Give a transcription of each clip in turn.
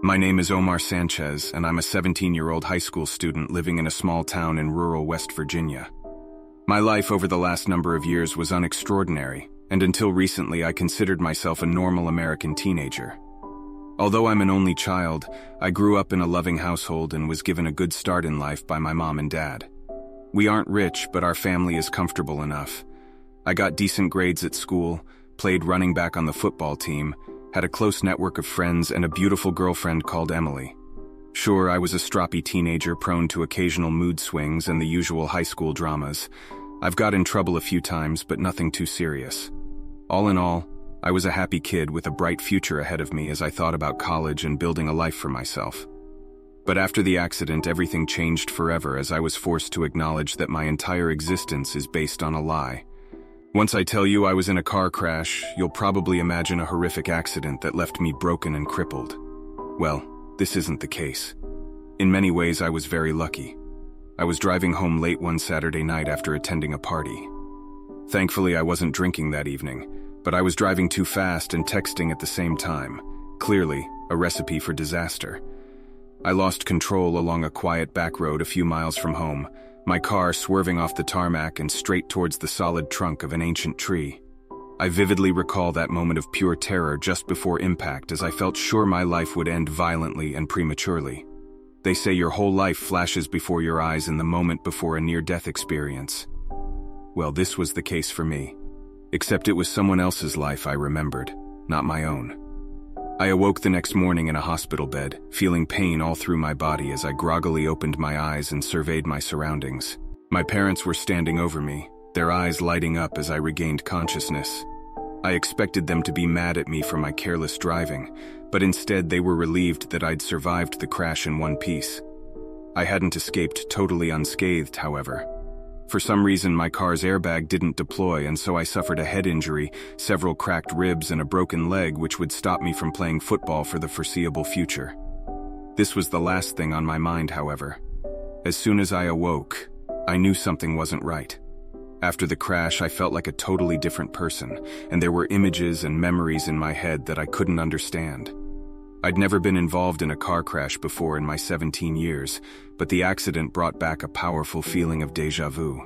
My name is Omar Sanchez, and I'm a 17-year-old high school student living in a small town in rural West Virginia. My life over the last number of years was unextraordinary, and until recently I considered myself a normal American teenager. Although I'm an only child, I grew up in a loving household and was given a good start in life by my mom and dad. We aren't rich, but our family is comfortable enough. I got decent grades at school, played running back on the football team, had a close network of friends, and a beautiful girlfriend called Emily. Sure, I was a stroppy teenager prone to occasional mood swings and the usual high school dramas. I've got in trouble a few times, but nothing too serious. All in all, I was a happy kid with a bright future ahead of me as I thought about college and building a life for myself. But after the accident, everything changed forever as I was forced to acknowledge that my entire existence is based on a lie. Once I tell you I was in a car crash, you'll probably imagine a horrific accident that left me broken and crippled. Well, this isn't the case. In many ways, I was very lucky. I was driving home late one Saturday night after attending a party. Thankfully, I wasn't drinking that evening, but I was driving too fast and texting at the same time. Clearly, a recipe for disaster. I lost control along a quiet back road a few miles from home, my car swerving off the tarmac and straight towards the solid trunk of an ancient tree. I vividly recall that moment of pure terror just before impact as I felt sure my life would end violently and prematurely. They say your whole life flashes before your eyes in the moment before a near-death experience. Well, this was the case for me. Except it was someone else's life I remembered, not my own. I awoke the next morning in a hospital bed, feeling pain all through my body as I groggily opened my eyes and surveyed my surroundings. My parents were standing over me, their eyes lighting up as I regained consciousness. I expected them to be mad at me for my careless driving, but instead they were relieved that I'd survived the crash in one piece. I hadn't escaped totally unscathed, however. For some reason, my car's airbag didn't deploy, and so I suffered a head injury, several cracked ribs, and a broken leg, which would stop me from playing football for the foreseeable future. This was the last thing on my mind, however. As soon as I awoke, I knew something wasn't right. After the crash, I felt like a totally different person, and there were images and memories in my head that I couldn't understand. I'd never been involved in a car crash before in my 17 years, but the accident brought back a powerful feeling of déjà vu.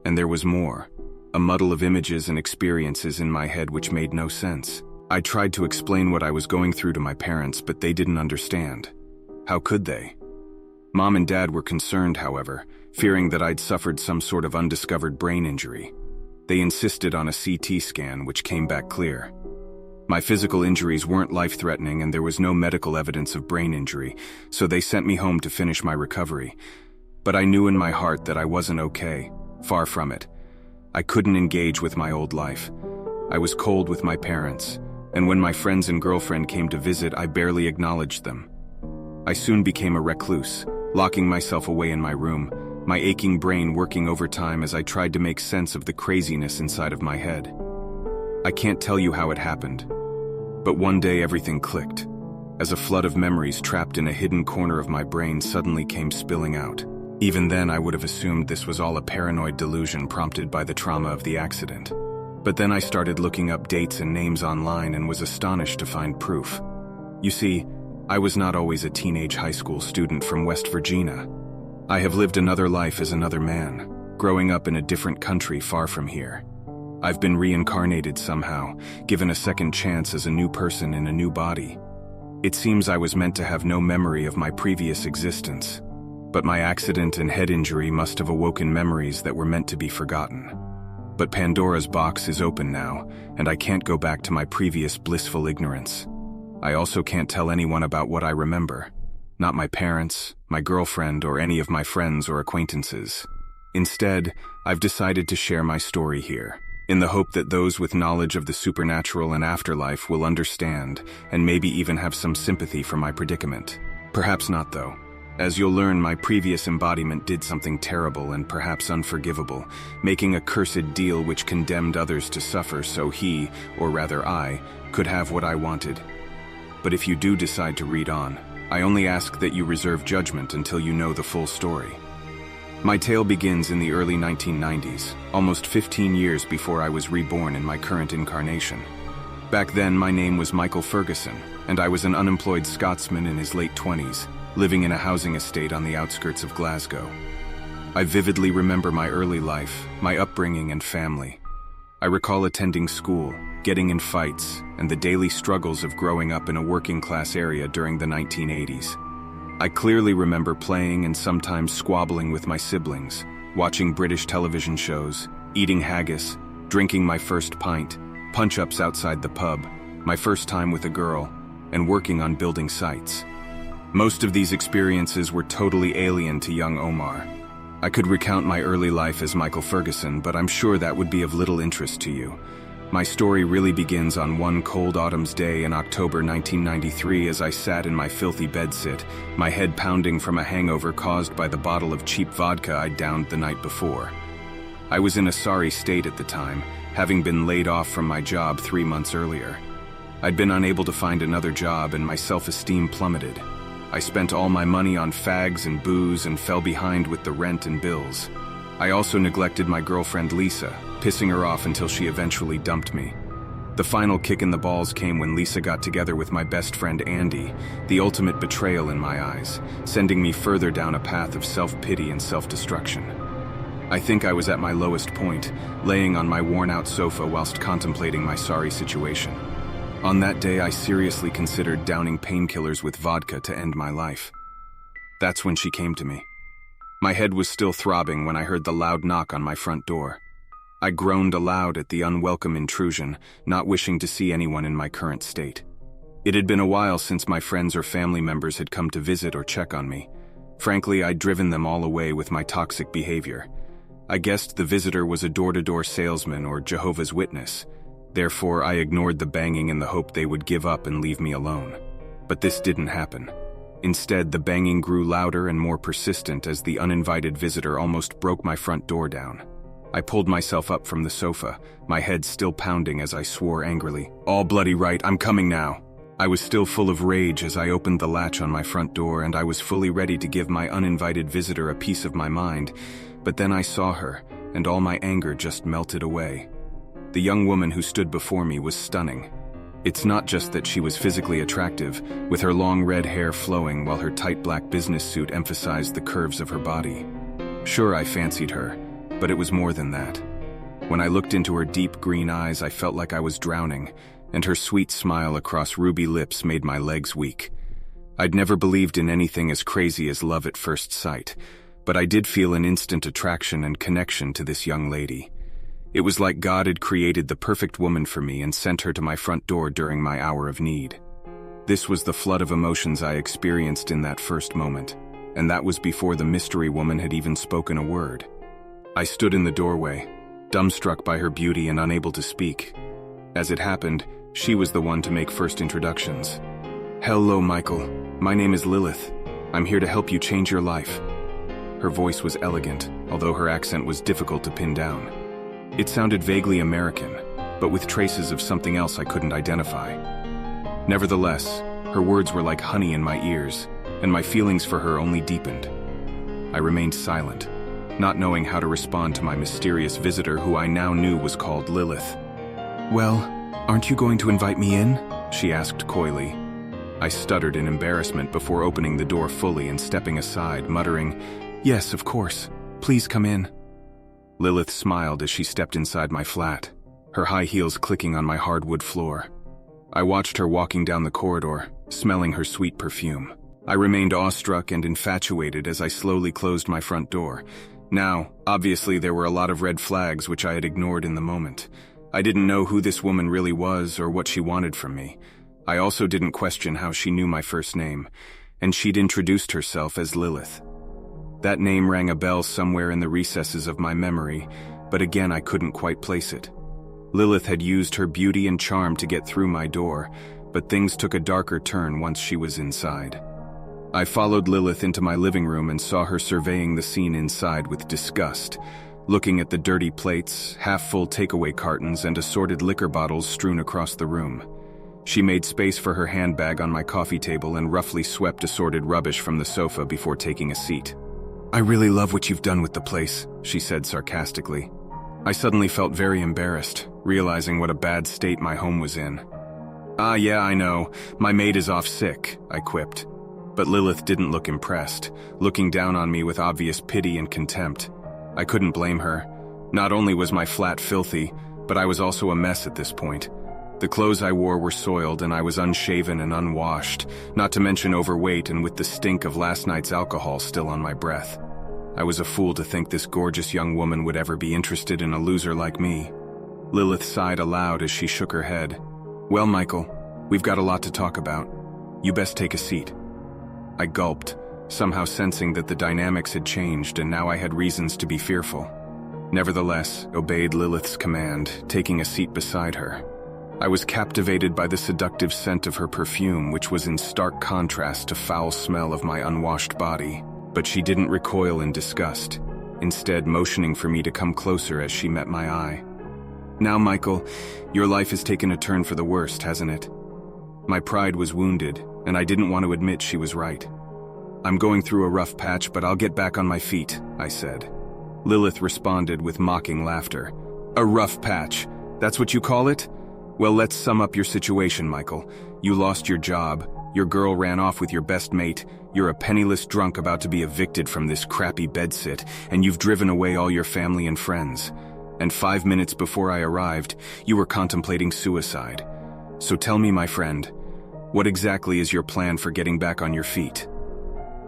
And there was more, a muddle of images and experiences in my head which made no sense. I tried to explain what I was going through to my parents, but they didn't understand. How could they? Mom and Dad were concerned, however, fearing that I'd suffered some sort of undiscovered brain injury. They insisted on a CT scan, which came back clear. My physical injuries weren't life-threatening and there was no medical evidence of brain injury, so they sent me home to finish my recovery. But I knew in my heart that I wasn't okay, far from it. I couldn't engage with my old life. I was cold with my parents, and when my friends and girlfriend came to visit, I barely acknowledged them. I soon became a recluse, locking myself away in my room, my aching brain working overtime as I tried to make sense of the craziness inside of my head. I can't tell you how it happened, but one day everything clicked, as a flood of memories trapped in a hidden corner of my brain suddenly came spilling out. Even then, I would have assumed this was all a paranoid delusion prompted by the trauma of the accident. But then I started looking up dates and names online and was astonished to find proof. You see, I was not always a teenage high school student from West Virginia. I have lived another life as another man, growing up in a different country far from here. I've been reincarnated somehow, given a second chance as a new person in a new body. It seems I was meant to have no memory of my previous existence, but my accident and head injury must have awoken memories that were meant to be forgotten. But Pandora's box is open now, and I can't go back to my previous blissful ignorance. I also can't tell anyone about what I remember. Not my parents, my girlfriend, or any of my friends or acquaintances. Instead, I've decided to share my story here, in the hope that those with knowledge of the supernatural and afterlife will understand and maybe even have some sympathy for my predicament. Perhaps not, though. As you'll learn, my previous embodiment did something terrible and perhaps unforgivable, making a cursed deal which condemned others to suffer so he, or rather I, could have what I wanted. But if you do decide to read on, I only ask that you reserve judgment until you know the full story. My tale begins in the early 1990s, almost 15 years before I was reborn in my current incarnation. Back then, my name was Michael Ferguson, and I was an unemployed Scotsman in his late 20s, living in a housing estate on the outskirts of Glasgow. I vividly remember my early life, my upbringing and family. I recall attending school, getting in fights, and the daily struggles of growing up in a working-class area during the 1980s. I clearly remember playing and sometimes squabbling with my siblings, watching British television shows, eating haggis, drinking my first pint, punch-ups outside the pub, my first time with a girl, and working on building sites. Most of these experiences were totally alien to young Omar. I could recount my early life as Michael Ferguson, but I'm sure that would be of little interest to you. My story really begins on one cold autumn's day in October 1993 as I sat in my filthy bedsit, my head pounding from a hangover caused by the bottle of cheap vodka I'd downed the night before. I was in a sorry state at the time, having been laid off from my job 3 months earlier. I'd been unable to find another job and my self-esteem plummeted. I spent all my money on fags and booze and fell behind with the rent and bills. I also neglected my girlfriend Lisa, pissing her off until she eventually dumped me. The final kick in the balls came when Lisa got together with my best friend Andy, the ultimate betrayal in my eyes, sending me further down a path of self-pity and self-destruction. I think I was at my lowest point, laying on my worn-out sofa whilst contemplating my sorry situation. On that day, I seriously considered downing painkillers with vodka to end my life. That's when she came to me. My head was still throbbing when I heard the loud knock on my front door. I groaned aloud at the unwelcome intrusion, not wishing to see anyone in my current state. It had been a while since my friends or family members had come to visit or check on me. Frankly, I'd driven them all away with my toxic behavior. I guessed the visitor was a door-to-door salesman or Jehovah's Witness. Therefore, I ignored the banging in the hope they would give up and leave me alone. But this didn't happen. Instead, the banging grew louder and more persistent as the uninvited visitor almost broke my front door down. I pulled myself up from the sofa, my head still pounding as I swore angrily, "All bloody right, I'm coming now." I was still full of rage as I opened the latch on my front door, and I was fully ready to give my uninvited visitor a piece of my mind, but then I saw her, and all my anger just melted away. The young woman who stood before me was stunning. It's not just that she was physically attractive, with her long red hair flowing while her tight black business suit emphasized the curves of her body. Sure, I fancied her, but it was more than that. When I looked into her deep green eyes, I felt like I was drowning, and her sweet smile across ruby lips made my legs weak. I'd never believed in anything as crazy as love at first sight, but I did feel an instant attraction and connection to this young lady. It was like God had created the perfect woman for me and sent her to my front door during my hour of need. This was the flood of emotions I experienced in that first moment, and that was before the mystery woman had even spoken a word. I stood in the doorway, dumbstruck by her beauty and unable to speak. As it happened, she was the one to make first introductions. "Hello, Michael. My name is Lilith. I'm here to help you change your life." Her voice was elegant, although her accent was difficult to pin down. It sounded vaguely American, but with traces of something else I couldn't identify. Nevertheless, her words were like honey in my ears, and my feelings for her only deepened. I remained silent, not knowing how to respond to my mysterious visitor who I now knew was called Lilith. "Well, aren't you going to invite me in?" she asked coyly. I stuttered in embarrassment before opening the door fully and stepping aside, muttering, "Yes, of course. Please come in." Lilith smiled as she stepped inside my flat, her high heels clicking on my hardwood floor. I watched her walking down the corridor, smelling her sweet perfume. I remained awestruck and infatuated as I slowly closed my front door. Now, obviously there were a lot of red flags which I had ignored in the moment. I didn't know who this woman really was or what she wanted from me. I also didn't question how she knew my first name, and she'd introduced herself as Lilith. That name rang a bell somewhere in the recesses of my memory, but again I couldn't quite place it. Lilith had used her beauty and charm to get through my door, but things took a darker turn once she was inside. I followed Lilith into my living room and saw her surveying the scene inside with disgust, looking at the dirty plates, half-full takeaway cartons, and assorted liquor bottles strewn across the room. She made space for her handbag on my coffee table and roughly swept assorted rubbish from the sofa before taking a seat. "I really love what you've done with the place," she said sarcastically. I suddenly felt very embarrassed, realizing what a bad state my home was in. "Ah, yeah, I know. My maid is off sick," I quipped. But Lilith didn't look impressed, looking down on me with obvious pity and contempt. I couldn't blame her. Not only was my flat filthy, but I was also a mess at this point. The clothes I wore were soiled and I was unshaven and unwashed, not to mention overweight and with the stink of last night's alcohol still on my breath. I was a fool to think this gorgeous young woman would ever be interested in a loser like me. Lilith sighed aloud as she shook her head. "Well, Michael, we've got a lot to talk about. You best take a seat." I gulped, somehow sensing that the dynamics had changed and now I had reasons to be fearful. Nevertheless, obeyed Lilith's command, taking a seat beside her. I was captivated by the seductive scent of her perfume, which was in stark contrast to foul smell of my unwashed body. But she didn't recoil in disgust, instead motioning for me to come closer as she met my eye. "Now, Michael, your life has taken a turn for the worst, hasn't it?" My pride was wounded, and I didn't want to admit she was right. "I'm going through a rough patch, but I'll get back on my feet," I said. Lilith responded with mocking laughter. "A rough patch? That's what you call it? Well, let's sum up your situation, Michael. You lost your job, your girl ran off with your best mate, you're a penniless drunk about to be evicted from this crappy bedsit, and you've driven away all your family and friends. And 5 minutes before I arrived, you were contemplating suicide. So tell me, my friend, what exactly is your plan for getting back on your feet?"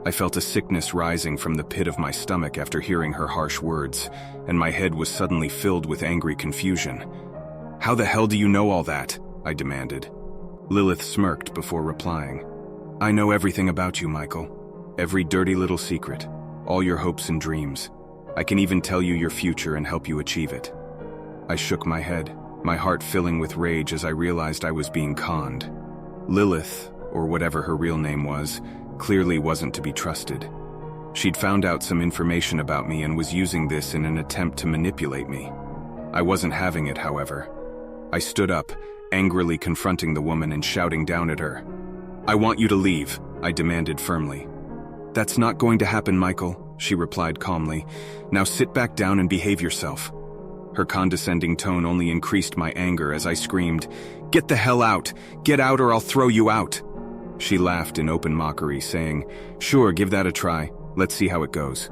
I felt a sickness rising from the pit of my stomach after hearing her harsh words, and my head was suddenly filled with angry confusion. "How the hell do you know all that?" I demanded. Lilith smirked before replying. "I know everything about you, Michael. Every dirty little secret, all your hopes and dreams. I can even tell you your future and help you achieve it." I shook my head, my heart filling with rage as I realized I was being conned. Lilith, or whatever her real name was, clearly wasn't to be trusted. She'd found out some information about me and was using this in an attempt to manipulate me. I wasn't having it, however. I stood up, angrily confronting the woman and shouting down at her. "I want you to leave," I demanded firmly. "That's not going to happen, Michael," she replied calmly. "Now sit back down and behave yourself." Her condescending tone only increased my anger as I screamed, "Get the hell out! Get out or I'll throw you out!" She laughed in open mockery, saying, "Sure, give that a try. Let's see how it goes."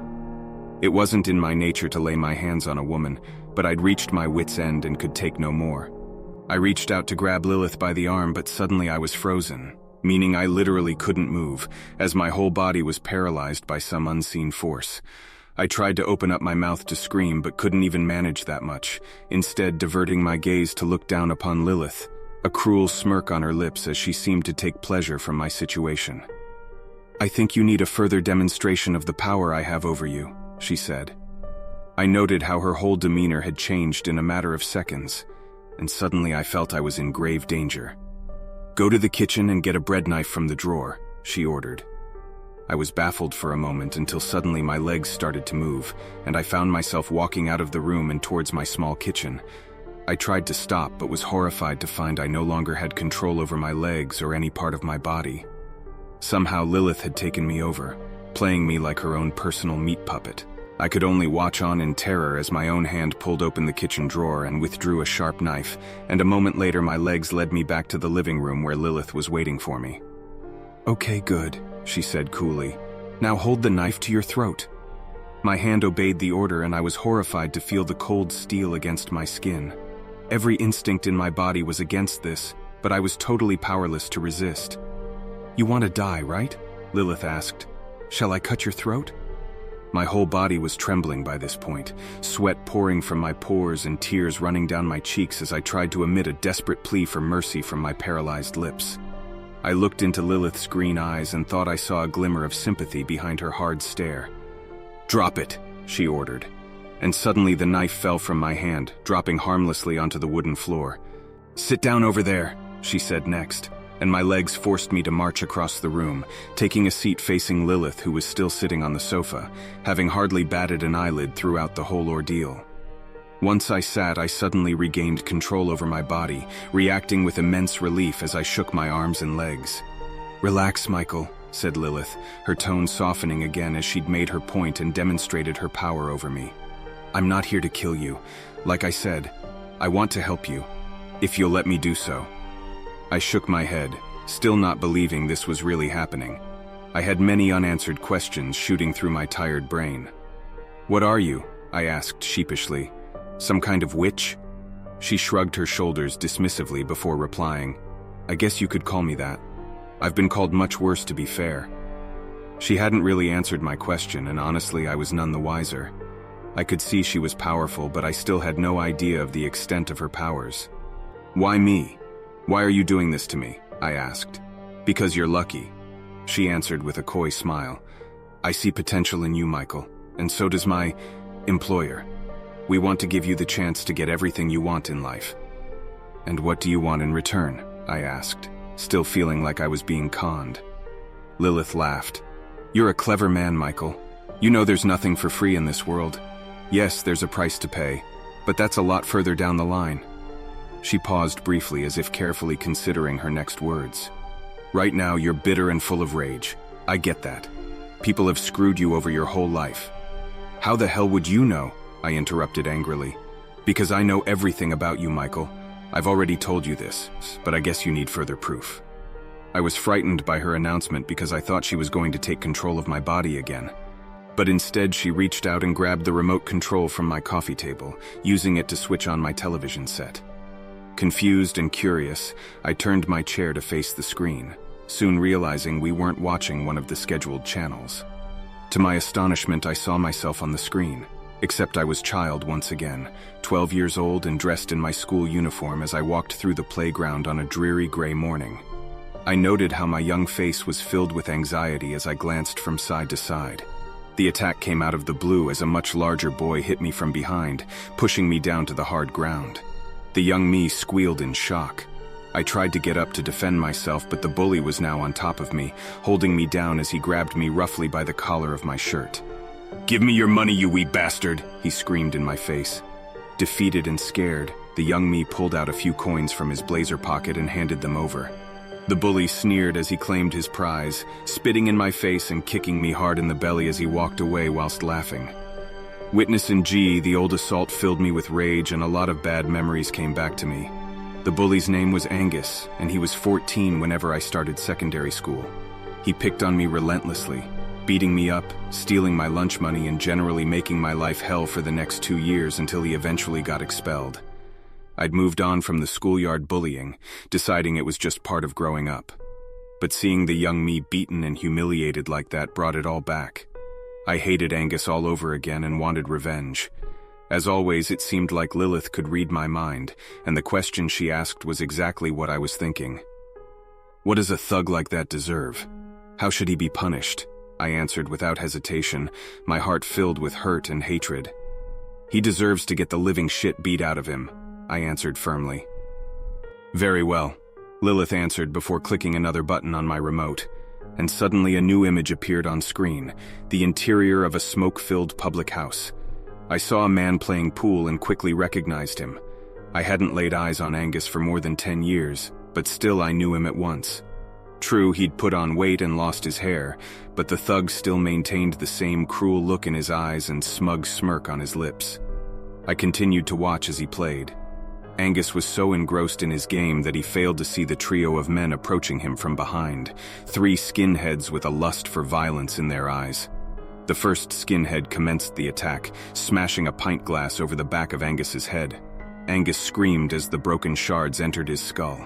It wasn't in my nature to lay my hands on a woman, but I'd reached my wit's end and could take no more. I reached out to grab Lilith by the arm, but suddenly I was frozen, meaning I literally couldn't move, as my whole body was paralyzed by some unseen force. I tried to open up my mouth to scream, but couldn't even manage that much, instead diverting my gaze to look down upon Lilith, a cruel smirk on her lips as she seemed to take pleasure from my situation. "I think you need a further demonstration of the power I have over you," she said. I noted how her whole demeanor had changed in a matter of seconds, and suddenly I felt I was in grave danger. "Go to the kitchen and get a bread knife from the drawer," she ordered. I was baffled for a moment until suddenly my legs started to move, and I found myself walking out of the room and towards my small kitchen. I tried to stop, but was horrified to find I no longer had control over my legs or any part of my body. Somehow Lilith had taken me over, playing me like her own personal meat puppet. I could only watch on in terror as my own hand pulled open the kitchen drawer and withdrew a sharp knife, and a moment later my legs led me back to the living room where Lilith was waiting for me. "Okay, good," she said coolly. "Now hold the knife to your throat." My hand obeyed the order, and I was horrified to feel the cold steel against my skin. Every instinct in my body was against this, but I was totally powerless to resist. "You want to die, right?" Lilith asked. "Shall I cut your throat?" My whole body was trembling by this point, sweat pouring from my pores and tears running down my cheeks as I tried to emit a desperate plea for mercy from my paralyzed lips. I looked into Lilith's green eyes and thought I saw a glimmer of sympathy behind her hard stare. "Drop it," she ordered. And suddenly the knife fell from my hand, dropping harmlessly onto the wooden floor. "Sit down over there," she said next, and my legs forced me to march across the room, taking a seat facing Lilith, who was still sitting on the sofa, having hardly batted an eyelid throughout the whole ordeal. Once I sat, I suddenly regained control over my body, reacting with immense relief as I shook my arms and legs. "Relax, Michael," said Lilith, her tone softening again as she'd made her point and demonstrated her power over me. "I'm not here to kill you. Like I said, I want to help you, if you'll let me do so." I shook my head, still not believing this was really happening. I had many unanswered questions shooting through my tired brain. "What are you?" I asked sheepishly. "Some kind of witch?" She shrugged her shoulders dismissively before replying, "I guess you could call me that. I've been called much worse, to be fair." She hadn't really answered my question, and honestly, I was none the wiser. I could see she was powerful, but I still had no idea of the extent of her powers. "Why me? Why are you doing this to me?" I asked. "Because you're lucky," she answered with a coy smile. "I see potential in you, Michael, and so does my employer. We want to give you the chance to get everything you want in life." "And what do you want in return?" I asked, still feeling like I was being conned. Lilith laughed. "You're a clever man, Michael. You know there's nothing for free in this world. Yes, there's a price to pay, but that's a lot further down the line." She paused briefly as if carefully considering her next words. "Right now, you're bitter and full of rage. I get that. People have screwed you over your whole life." "How the hell would you know?" I interrupted angrily. "Because I know everything about you, Michael. I've already told you this, but I guess you need further proof." I was frightened by her announcement because I thought she was going to take control of my body again. But instead, she reached out and grabbed the remote control from my coffee table, using it to switch on my television set. Confused and curious, I turned my chair to face the screen, soon realizing we weren't watching one of the scheduled channels. To my astonishment, I saw myself on the screen, except I was child once again, 12 years old and dressed in my school uniform as I walked through the playground on a dreary gray morning. I noted how my young face was filled with anxiety as I glanced from side to side. The attack came out of the blue as a much larger boy hit me from behind, pushing me down to the hard ground. The young me squealed in shock. I tried to get up to defend myself, but the bully was now on top of me, holding me down as he grabbed me roughly by the collar of my shirt. "Give me your money, you wee bastard!" he screamed in my face. Defeated and scared, the young me pulled out a few coins from his blazer pocket and handed them over. The bully sneered as he claimed his prize, spitting in my face and kicking me hard in the belly as he walked away whilst laughing. Witnessing the old assault filled me with rage, and a lot of bad memories came back to me. The bully's name was Angus, and he was 14 whenever I started secondary school. He picked on me relentlessly, beating me up, stealing my lunch money, and generally making my life hell for the next 2 years until he eventually got expelled. I'd moved on from the schoolyard bullying, deciding it was just part of growing up. But seeing the young me beaten and humiliated like that brought it all back. I hated Angus all over again and wanted revenge. As always, it seemed like Lilith could read my mind, and the question she asked was exactly what I was thinking. "What does a thug like that deserve? How should he be punished?" I answered without hesitation, my heart filled with hurt and hatred. "He deserves to get the living shit beat out of him," I answered firmly. "Very well," Lilith answered before clicking another button on my remote, and suddenly a new image appeared on screen, the interior of a smoke-filled public house. I saw a man playing pool and quickly recognized him. I hadn't laid eyes on Angus for more than 10 years, but still I knew him at once. True, he'd put on weight and lost his hair, but the thug still maintained the same cruel look in his eyes and smug smirk on his lips. I continued to watch as he played. Angus was so engrossed in his game that he failed to see the trio of men approaching him from behind, 3 skinheads with a lust for violence in their eyes. The first skinhead commenced the attack, smashing a pint glass over the back of Angus's head. Angus screamed as the broken shards entered his skull.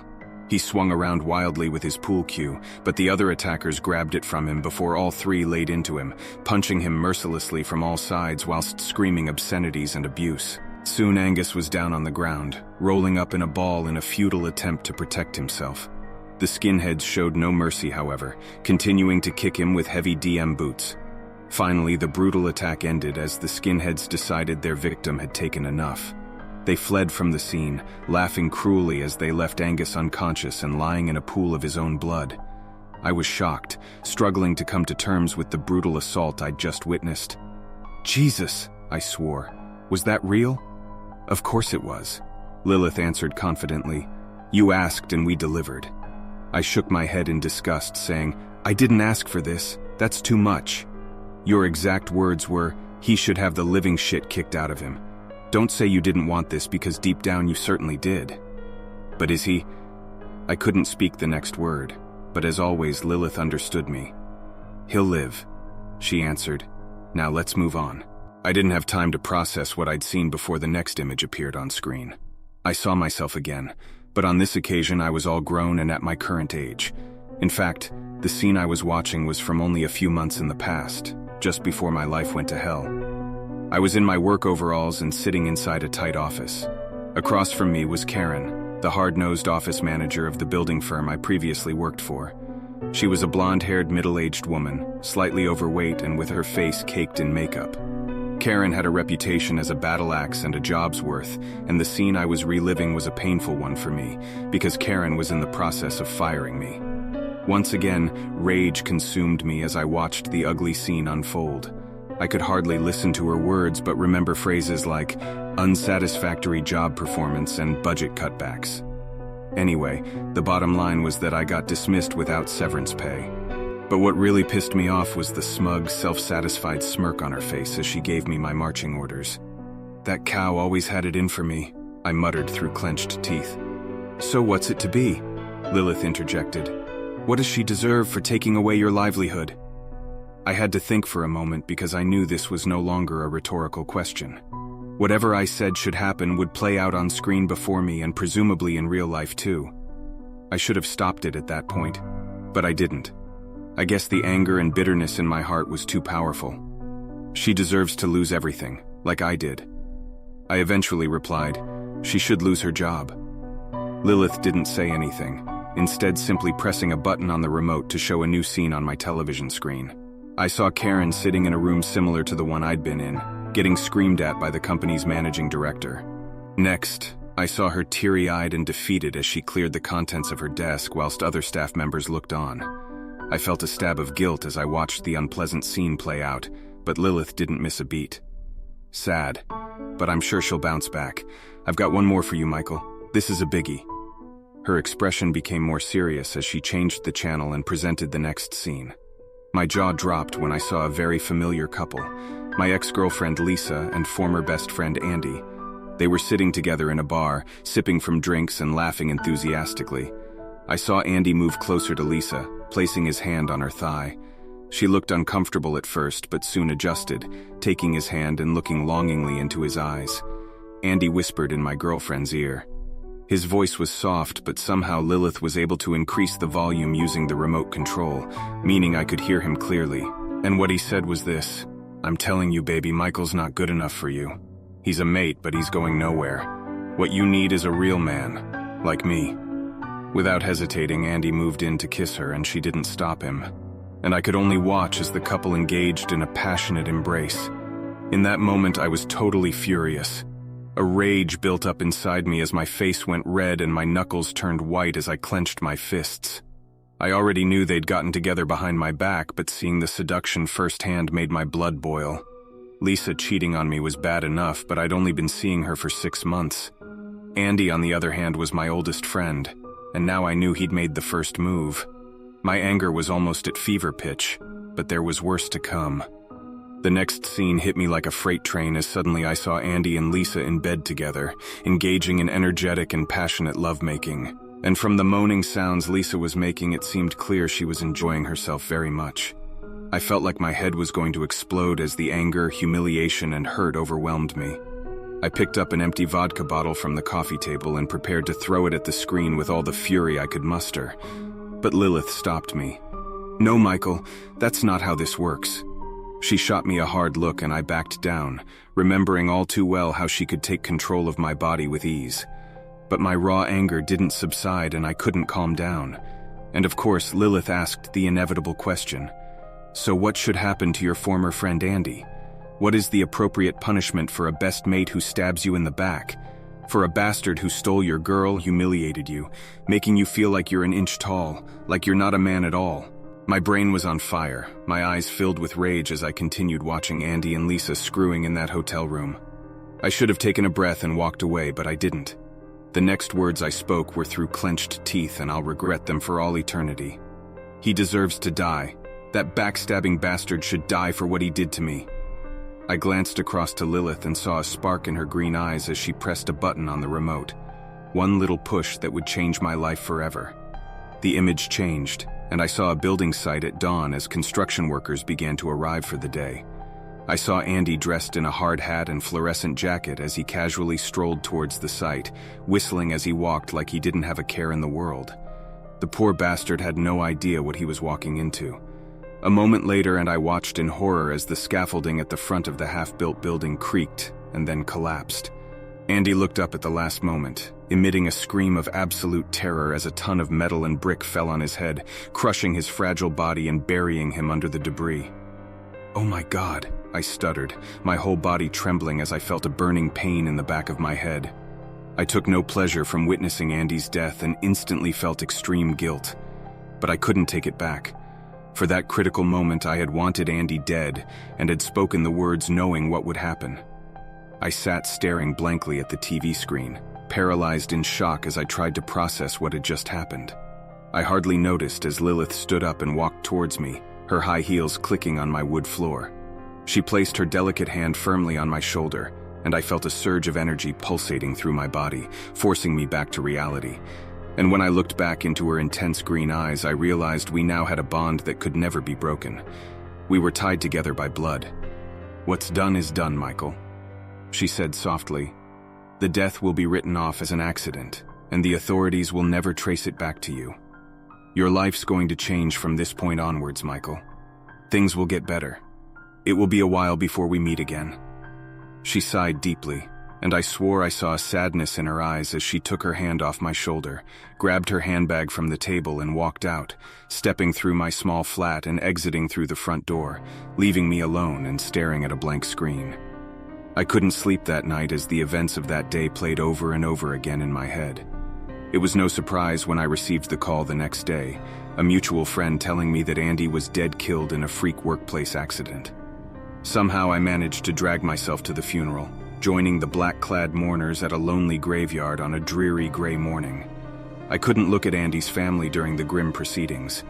He swung around wildly with his pool cue, but the other attackers grabbed it from him before all 3 laid into him, punching him mercilessly from all sides whilst screaming obscenities and abuse. Soon Angus was down on the ground, rolling up in a ball in a futile attempt to protect himself. The skinheads showed no mercy, however, continuing to kick him with heavy DM boots. Finally, the brutal attack ended as the skinheads decided their victim had taken enough. They fled from the scene, laughing cruelly as they left Angus unconscious and lying in a pool of his own blood. I was shocked, struggling to come to terms with the brutal assault I'd just witnessed. "Jesus," I swore. "Was that real?" "Of course it was," Lilith answered confidently. "You asked and we delivered." I shook my head in disgust, saying, "I didn't ask for this. That's too much." "Your exact words were, 'He should have the living shit kicked out of him.' Don't say you didn't want this, because deep down you certainly did." "But is he?" I couldn't speak the next word, but as always, Lilith understood me. "He'll live," she answered. "Now let's move on." I didn't have time to process what I'd seen before the next image appeared on screen. I saw myself again, but on this occasion I was all grown and at my current age. In fact, the scene I was watching was from only a few months in the past, just before my life went to hell. I was in my work overalls and sitting inside a tight office. Across from me was Karen, the hard-nosed office manager of the building firm I previously worked for. She was a blonde-haired middle-aged woman, slightly overweight and with her face caked in makeup. Karen had a reputation as a battle axe and a job's worth, and the scene I was reliving was a painful one for me, because Karen was in the process of firing me. Once again, rage consumed me as I watched the ugly scene unfold. I could hardly listen to her words but remember phrases like unsatisfactory job performance and budget cutbacks. Anyway, the bottom line was that I got dismissed without severance pay. But what really pissed me off was the smug, self-satisfied smirk on her face as she gave me my marching orders. "That cow always had it in for me," I muttered through clenched teeth. "So what's it to be?" Lilith interjected. "What does she deserve for taking away your livelihood?" I had to think for a moment because I knew this was no longer a rhetorical question. Whatever I said should happen would play out on screen before me and presumably in real life too. I should have stopped it at that point, but I didn't. I guess the anger and bitterness in my heart was too powerful. "She deserves to lose everything, like I did." I eventually replied, "She should lose her job." Lilith didn't say anything, instead simply pressing a button on the remote to show a new scene on my television screen. I saw Karen sitting in a room similar to the one I'd been in, getting screamed at by the company's managing director. Next, I saw her teary-eyed and defeated as she cleared the contents of her desk whilst other staff members looked on. I felt a stab of guilt as I watched the unpleasant scene play out, but Lilith didn't miss a beat. "Sad, but I'm sure she'll bounce back. I've got one more for you, Michael. This is a biggie." Her expression became more serious as she changed the channel and presented the next scene. My jaw dropped when I saw a very familiar couple, my ex-girlfriend Lisa and former best friend Andy. They were sitting together in a bar, sipping from drinks and laughing enthusiastically. I saw Andy move closer to Lisa, placing his hand on her thigh. She looked uncomfortable at first, but soon adjusted, taking his hand and looking longingly into his eyes. Andy whispered in my girlfriend's ear. His voice was soft, but somehow Lilith was able to increase the volume using the remote control, meaning I could hear him clearly. And what he said was this: "I'm telling you, baby, Michael's not good enough for you. He's a mate, but he's going nowhere. What you need is a real man, like me." Without hesitating, Andy moved in to kiss her, and she didn't stop him. And I could only watch as the couple engaged in a passionate embrace. In that moment, I was totally furious. A rage built up inside me as my face went red and my knuckles turned white as I clenched my fists. I already knew they'd gotten together behind my back, but seeing the seduction firsthand made my blood boil. Lisa cheating on me was bad enough, but I'd only been seeing her for 6 months. Andy, on the other hand, was my oldest friend, and now I knew he'd made the first move. My anger was almost at fever pitch, but there was worse to come. The next scene hit me like a freight train as suddenly I saw Andy and Lisa in bed together, engaging in energetic and passionate lovemaking. And from the moaning sounds Lisa was making, it seemed clear she was enjoying herself very much. I felt like my head was going to explode as the anger, humiliation, and hurt overwhelmed me. I picked up an empty vodka bottle from the coffee table and prepared to throw it at the screen with all the fury I could muster. But Lilith stopped me. "No, Michael, that's not how this works." She shot me a hard look and I backed down, remembering all too well how she could take control of my body with ease. But my raw anger didn't subside and I couldn't calm down. And of course, Lilith asked the inevitable question. "So what should happen to your former friend Andy? What is the appropriate punishment for a best mate who stabs you in the back? For a bastard who stole your girl, humiliated you, making you feel like you're an inch tall, like you're not a man at all?" My brain was on fire, my eyes filled with rage as I continued watching Andy and Lisa screwing in that hotel room. I should have taken a breath and walked away, but I didn't. The next words I spoke were through clenched teeth, and I'll regret them for all eternity. "He deserves to die. That backstabbing bastard should die for what he did to me." I glanced across to Lilith and saw a spark in her green eyes as she pressed a button on the remote. One little push that would change my life forever. The image changed, and I saw a building site at dawn as construction workers began to arrive for the day. I saw Andy dressed in a hard hat and fluorescent jacket as he casually strolled towards the site, whistling as he walked like he didn't have a care in the world. The poor bastard had no idea what he was walking into. A moment later, and I watched in horror as the scaffolding at the front of the half-built building creaked and then collapsed. Andy looked up at the last moment, emitting a scream of absolute terror as a ton of metal and brick fell on his head, crushing his fragile body and burying him under the debris. "Oh my God," I stuttered, my whole body trembling as I felt a burning pain in the back of my head. I took no pleasure from witnessing Andy's death and instantly felt extreme guilt. But I couldn't take it back. For that critical moment, I had wanted Andy dead and had spoken the words knowing what would happen. I sat staring blankly at the TV screen, paralyzed in shock as I tried to process what had just happened. I hardly noticed as Lilith stood up and walked towards me, her high heels clicking on my wood floor. She placed her delicate hand firmly on my shoulder, and I felt a surge of energy pulsating through my body, forcing me back to reality. And when I looked back into her intense green eyes, I realized we now had a bond that could never be broken. We were tied together by blood. "What's done is done, Michael," she said softly. "The death will be written off as an accident, and the authorities will never trace it back to you. Your life's going to change from this point onwards, Michael. Things will get better. It will be a while before we meet again." She sighed deeply, and I swore I saw a sadness in her eyes as she took her hand off my shoulder, grabbed her handbag from the table and walked out, stepping through my small flat and exiting through the front door, leaving me alone and staring at a blank screen. I couldn't sleep that night as the events of that day played over and over again in my head. It was no surprise when I received the call the next day, a mutual friend telling me that Andy was dead, killed in a freak workplace accident. Somehow I managed to drag myself to the funeral, joining the black-clad mourners at a lonely graveyard on a dreary gray morning. I couldn't look at Andy's family during the grim proceedings.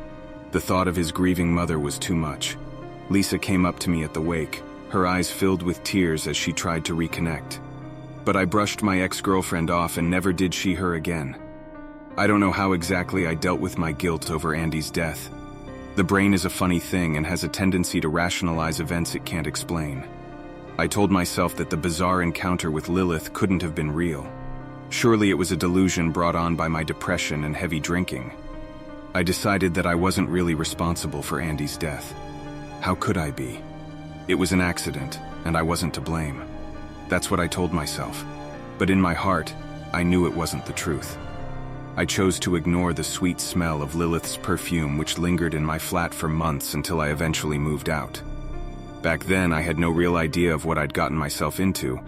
The thought of his grieving mother was too much. Lisa came up to me at the wake, her eyes filled with tears as she tried to reconnect. But I brushed my ex-girlfriend off and never did see her again. I don't know how exactly I dealt with my guilt over Andy's death. The brain is a funny thing and has a tendency to rationalize events it can't explain. I told myself that the bizarre encounter with Lilith couldn't have been real. Surely it was a delusion brought on by my depression and heavy drinking. I decided that I wasn't really responsible for Andy's death. How could I be? It was an accident, and I wasn't to blame. That's what I told myself. But in my heart, I knew it wasn't the truth. I chose to ignore the sweet smell of Lilith's perfume which lingered in my flat for months until I eventually moved out. Back then, I had no real idea of what I'd gotten myself into,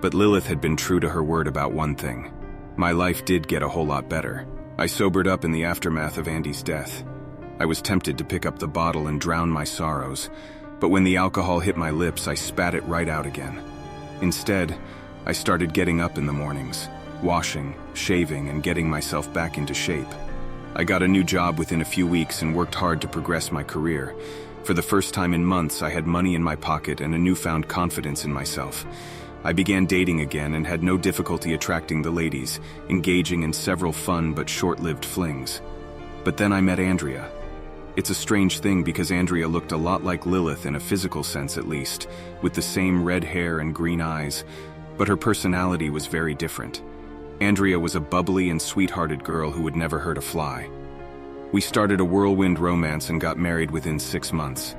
but Lilith had been true to her word about one thing. My life did get a whole lot better. I sobered up in the aftermath of Andy's death. I was tempted to pick up the bottle and drown my sorrows, but when the alcohol hit my lips, I spat it right out again. Instead, I started getting up in the mornings, washing, shaving, and getting myself back into shape. I got a new job within a few weeks and worked hard to progress my career. For the first time in months, I had money in my pocket and a newfound confidence in myself. I began dating again and had no difficulty attracting the ladies, engaging in several fun but short-lived flings. But then I met Andrea. It's a strange thing because Andrea looked a lot like Lilith in a physical sense at least, with the same red hair and green eyes, but her personality was very different. Andrea was a bubbly and sweet-hearted girl who would never hurt a fly. We started a whirlwind romance and got married within 6 months.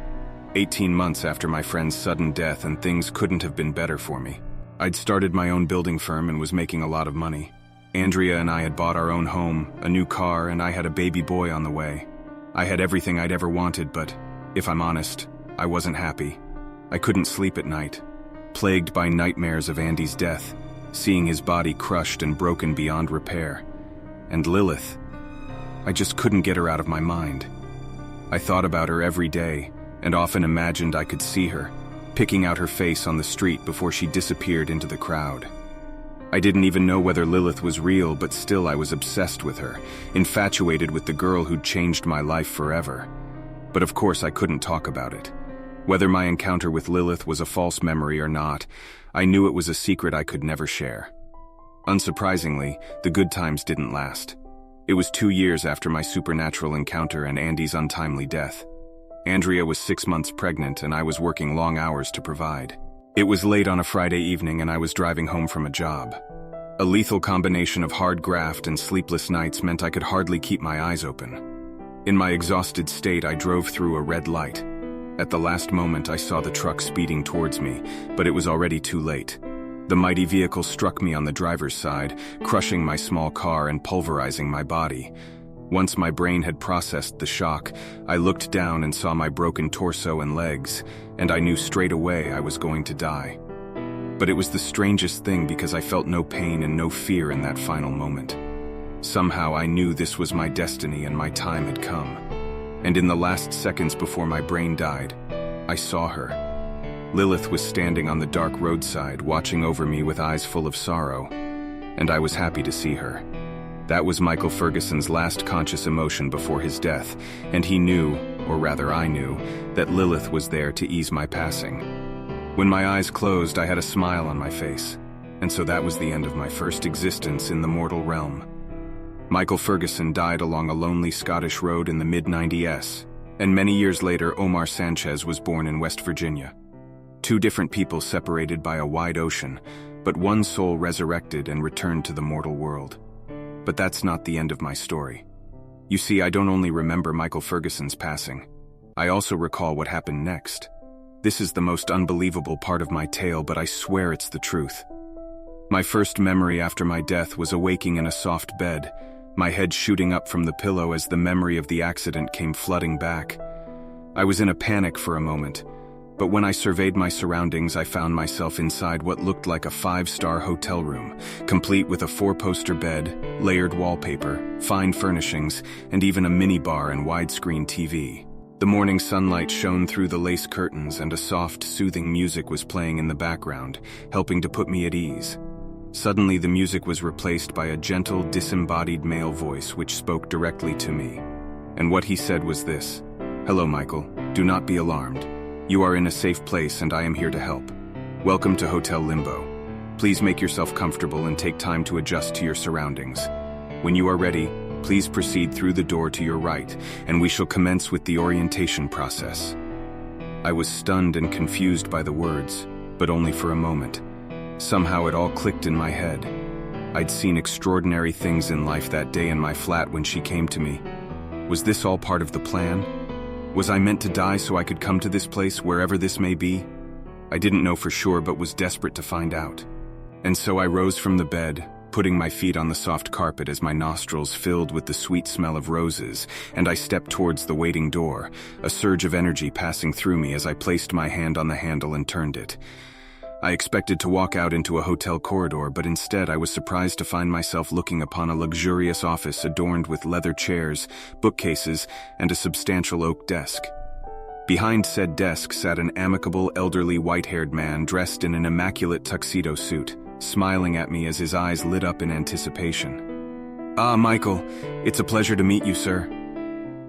18 months after my friend's sudden death, and things couldn't have been better for me. I'd started my own building firm and was making a lot of money. Andrea and I had bought our own home, a new car, and I had a baby boy on the way. I had everything I'd ever wanted, but, if I'm honest, I wasn't happy. I couldn't sleep at night, plagued by nightmares of Andy's death, seeing his body crushed and broken beyond repair. And Lilith, I just couldn't get her out of my mind. I thought about her every day, and often imagined I could see her, picking out her face on the street before she disappeared into the crowd. I didn't even know whether Lilith was real, but still I was obsessed with her, infatuated with the girl who'd changed my life forever. But of course I couldn't talk about it. Whether my encounter with Lilith was a false memory or not, I knew it was a secret I could never share. Unsurprisingly, the good times didn't last. It was 2 years after my supernatural encounter and Andy's untimely death. Andrea was 6 months pregnant and I was working long hours to provide. It was late on a Friday evening and I was driving home from a job. A lethal combination of hard graft and sleepless nights meant I could hardly keep my eyes open. In my exhausted state, I drove through a red light. At the last moment, I saw the truck speeding towards me, but it was already too late. The mighty vehicle struck me on the driver's side, crushing my small car and pulverizing my body. Once my brain had processed the shock, I looked down and saw my broken torso and legs, and I knew straight away I was going to die. But it was the strangest thing because I felt no pain and no fear in that final moment. Somehow I knew this was my destiny and my time had come. And in the last seconds before my brain died, I saw her. Lilith was standing on the dark roadside, watching over me with eyes full of sorrow, and I was happy to see her. That was Michael Ferguson's last conscious emotion before his death, and he knew, or rather I knew, that Lilith was there to ease my passing. When my eyes closed, I had a smile on my face, and so that was the end of my first existence in the mortal realm. Michael Ferguson died along a lonely Scottish road in the mid-90s, and many years later Omar Sanchez was born in West Virginia. 2 different people separated by a wide ocean, but one soul resurrected and returned to the mortal world. But that's not the end of my story. You see, I don't only remember Michael Ferguson's passing, I also recall what happened next. This is the most unbelievable part of my tale, but I swear it's the truth. My first memory after my death was awaking in a soft bed, my head shooting up from the pillow as the memory of the accident came flooding back. I was in a panic for a moment, but when I surveyed my surroundings, I found myself inside what looked like a 5-star hotel room, complete with a 4-poster bed, layered wallpaper, fine furnishings, and even a minibar and widescreen TV. The morning sunlight shone through the lace curtains and a soft, soothing music was playing in the background, helping to put me at ease. Suddenly, the music was replaced by a gentle, disembodied male voice which spoke directly to me. And what he said was this: "Hello, Michael. Do not be alarmed. You are in a safe place and I am here to help. Welcome to Hotel Limbo. Please make yourself comfortable and take time to adjust to your surroundings. When you are ready, please proceed through the door to your right, and we shall commence with the orientation process." I was stunned and confused by the words, but only for a moment. Somehow it all clicked in my head. I'd seen extraordinary things in life that day in my flat when she came to me. Was this all part of the plan? Was I meant to die so I could come to this place, wherever this may be? I didn't know for sure, but was desperate to find out. And so I rose from the bed, putting my feet on the soft carpet as my nostrils filled with the sweet smell of roses, and I stepped towards the waiting door, a surge of energy passing through me as I placed my hand on the handle and turned it. I expected to walk out into a hotel corridor, but instead I was surprised to find myself looking upon a luxurious office adorned with leather chairs, bookcases, and a substantial oak desk. Behind said desk sat an amicable, elderly, white-haired man dressed in an immaculate tuxedo suit, smiling at me as his eyes lit up in anticipation. "Ah, Michael, it's a pleasure to meet you, sir."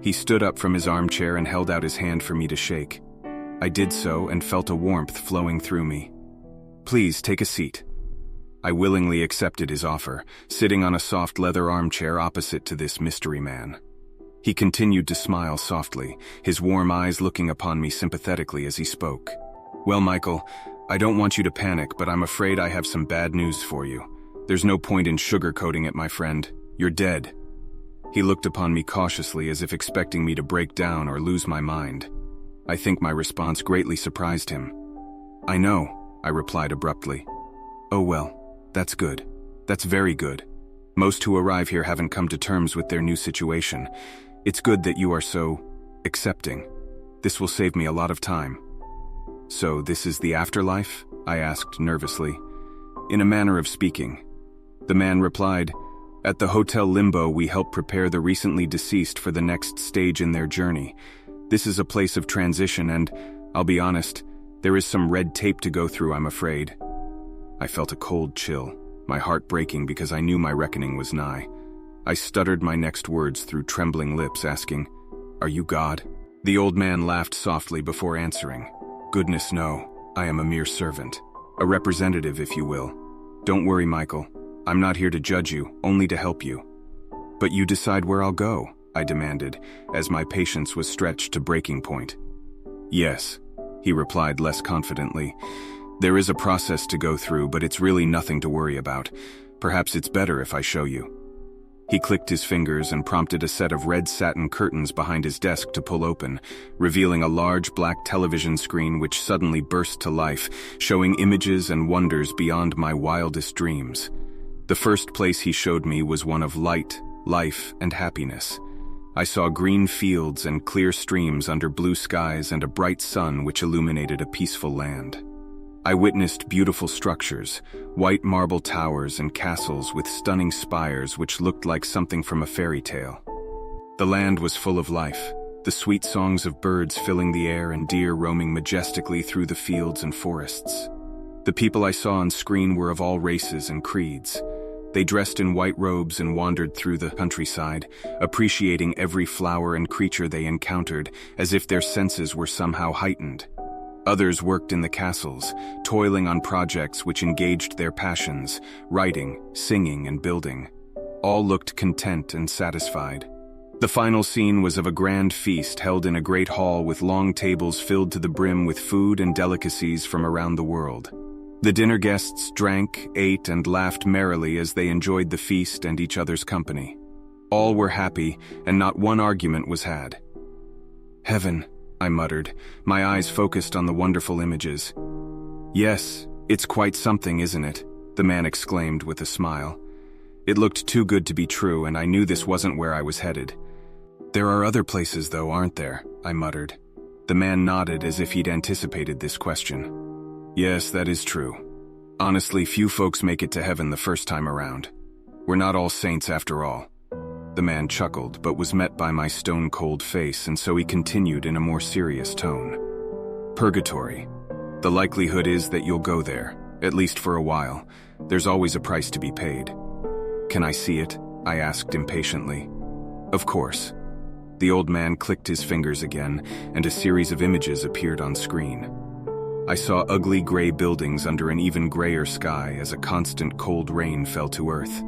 He stood up from his armchair and held out his hand for me to shake. I did so and felt a warmth flowing through me. "Please, take a seat." I willingly accepted his offer, sitting on a soft leather armchair opposite to this mystery man. He continued to smile softly, his warm eyes looking upon me sympathetically as he spoke. "Well, Michael, I don't want you to panic, but I'm afraid I have some bad news for you. There's no point in sugarcoating it, my friend. You're dead." He looked upon me cautiously as if expecting me to break down or lose my mind. I think my response greatly surprised him. "I know," I replied abruptly. "Oh well, that's good. That's very good. Most who arrive here haven't come to terms with their new situation. It's good that you are so accepting. This will save me a lot of time." "So this is the afterlife?" I asked nervously. "In a manner of speaking." The man replied, "At the Hotel Limbo we help prepare the recently deceased for the next stage in their journey. This is a place of transition and, I'll be honest, there is some red tape to go through, I'm afraid." I felt a cold chill, my heart breaking because I knew my reckoning was nigh. I stuttered my next words through trembling lips, asking, "Are you God?" The old man laughed softly before answering, "Goodness, no. I am a mere servant. A representative, if you will. Don't worry, Michael. I'm not here to judge you, only to help you. But you decide where I'll go, I demanded, as my patience was stretched to breaking point. Yes, he replied less confidently. There is a process to go through, but it's really nothing to worry about. Perhaps it's better if I show you. He clicked his fingers and prompted a set of red satin curtains behind his desk to pull open, revealing a large black television screen which suddenly burst to life, showing images and wonders beyond my wildest dreams. The first place he showed me was one of light, life, and happiness. I saw green fields and clear streams under blue skies and a bright sun which illuminated a peaceful land. I witnessed beautiful structures, white marble towers and castles with stunning spires which looked like something from a fairy tale. The land was full of life, the sweet songs of birds filling the air and deer roaming majestically through the fields and forests. The people I saw on screen were of all races and creeds. They dressed in white robes and wandered through the countryside, appreciating every flower and creature they encountered as if their senses were somehow heightened. Others worked in the castles, toiling on projects which engaged their passions, writing, singing, and building. All looked content and satisfied. The final scene was of a grand feast held in a great hall with long tables filled to the brim with food and delicacies from around the world. The dinner guests drank, ate, and laughed merrily as they enjoyed the feast and each other's company. All were happy, and not one argument was had. Heaven, I muttered, my eyes focused on the wonderful images. Yes, it's quite something, isn't it? The man exclaimed with a smile. It looked too good to be true, and I knew this wasn't where I was headed. There are other places, though, aren't there? I muttered. The man nodded as if he'd anticipated this question. Yes, that is true. Honestly, few folks make it to heaven the first time around. We're not all saints after all. The man chuckled, but was met by my stone-cold face, and so he continued in a more serious tone. Purgatory. The likelihood is that you'll go there, at least for a while. There's always a price to be paid. Can I see it? I asked impatiently. Of course. The old man clicked his fingers again, and a series of images appeared on screen. I saw ugly gray buildings under an even grayer sky as a constant cold rain fell to earth.